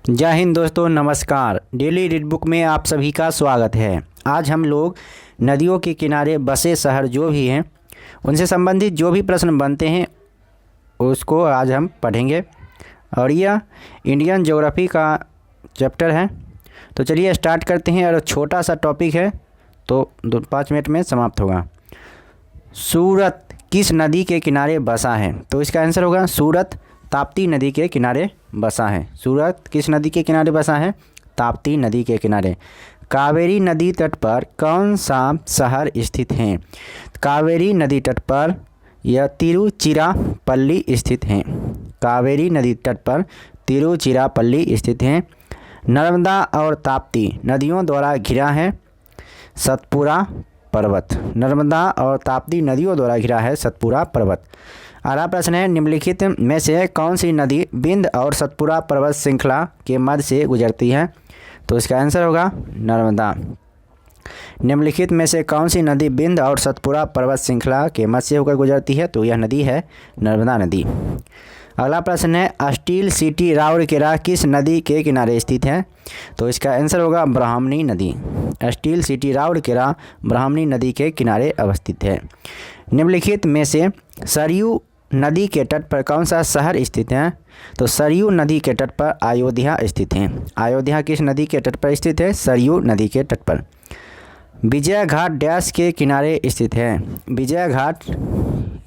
जय हिंद दोस्तों, नमस्कार। डेली रीड बुक में आप सभी का स्वागत है। आज हम लोग नदियों के किनारे बसे शहर जो भी हैं उनसे संबंधित जो भी प्रश्न बनते हैं उसको आज हम पढ़ेंगे और यह इंडियन ज्योग्राफी का चैप्टर है। तो चलिए स्टार्ट करते हैं। और छोटा सा टॉपिक है तो 5 मिनट में समाप्त होगा। सूरत किस नदी के किनारे बसा है? तो इसका आंसर होगा सूरत ताप्ती नदी के किनारे बसा है। सूरत किस नदी के किनारे बसा है? ताप्ती नदी के किनारे। कावेरी नदी तट पर कौन सा शहर स्थित है? कावेरी नदी तट पर यह तिरुचिरापल्ली स्थित है। कावेरी नदी तट पर तिरुचिरापल्ली स्थित है। नर्मदा और ताप्ती नदियों द्वारा घिरा है सतपुरा पर्वत। नर्मदा और ताप्ती नदियों द्वारा घिरा है सतपुरा पर्वत। अगला प्रश्न है, निम्नलिखित में से कौन सी नदी विंध्य और सतपुरा पर्वत श्रृंखला के मध्य से गुजरती है? तो इसका आंसर होगा नर्मदा। निम्नलिखित में से कौन सी नदी विंध्य और सतपुरा पर्वत श्रृंखला के मध्य से होकर गुजरती है? तो यह नदी है नर्मदा नदी। अगला प्रश्न है, स्टील सिटी राउरकेला किस नदी के किनारे स्थित है? तो इसका आंसर होगा ब्राह्मणी नदी। स्टील सिटी राउरकेला ब्राह्मणी नदी के किनारे अवस्थित है। निम्नलिखित में से सरयू नदी के तट पर कौन सा शहर स्थित है? तो सरयू नदी के तट पर अयोध्या स्थित है। अयोध्या किस नदी के तट पर स्थित है? सरयू नदी के तट पर। विजय घाट डैश के किनारे स्थित है? विजय घाट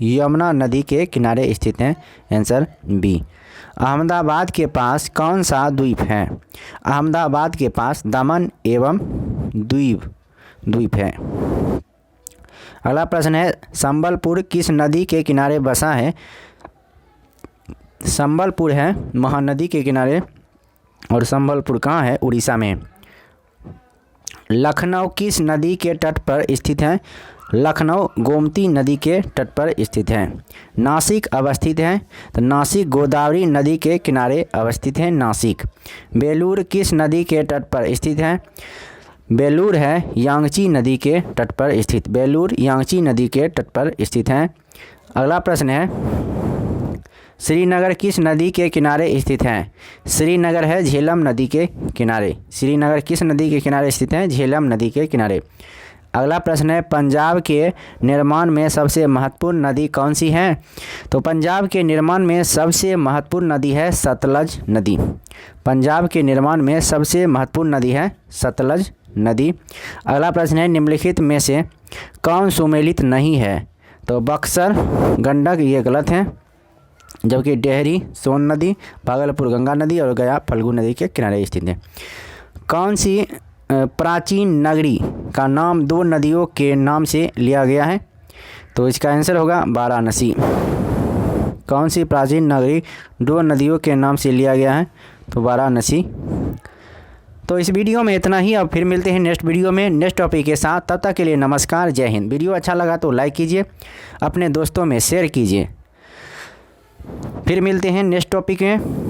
यमुना नदी के किनारे स्थित है। Answer B. अहमदाबाद के पास कौन सा द्वीप है? अहमदाबाद के पास दमन एवं द्वीप है। अगला प्रश्न है, संबलपुर किस नदी के किनारे बसा है? संबलपुर है महानदी के किनारे और संबलपुर कहाँ है? उड़ीसा में। लखनऊ किस नदी के तट पर स्थित है? लखनऊ गोमती नदी के तट पर स्थित है। नासिक अवस्थित है तो नासिक गोदावरी नदी के किनारे अवस्थित है। नासिक। बेलूर किस नदी के तट पर स्थित है? बेलूर है यांगची नदी के तट पर स्थित। बेलूर यांगची नदी के तट पर स्थित है। अगला प्रश्न है, श्रीनगर किस नदी के किनारे स्थित है? श्रीनगर है झेलम नदी के किनारे। श्रीनगर किस नदी के किनारे स्थित है? झेलम नदी के किनारे। अगला प्रश्न है, पंजाब के निर्माण में सबसे महत्वपूर्ण नदी कौन सी है? तो पंजाब के निर्माण में सबसे महत्वपूर्ण नदी है सतलज नदी। पंजाब के निर्माण में सबसे महत्वपूर्ण नदी है सतलज नदी। अगला प्रश्न है, निम्नलिखित में से कौन सुमेलित नहीं है? तो बक्सर गंडक ये गलत है, जबकि डेहरी सोन नदी, भागलपुर गंगा नदी और गया फल्गु नदी के किनारे स्थित है। कौन सी प्राचीन नगरी का नाम 2 नदियों के नाम से लिया गया है? तो इसका आंसर होगा वाराणसी। कौन सी प्राचीन नगरी 2 नदियों के नाम से लिया गया है? तो वाराणसी। तो इस वीडियो में इतना ही। अब फिर मिलते हैं नेक्स्ट वीडियो में नेक्स्ट टॉपिक के साथ। तब तक के लिए नमस्कार, जय हिंद। वीडियो अच्छा लगा तो लाइक कीजिए, अपने दोस्तों में शेयर कीजिए। फिर मिलते हैं नेक्स्ट टॉपिक में।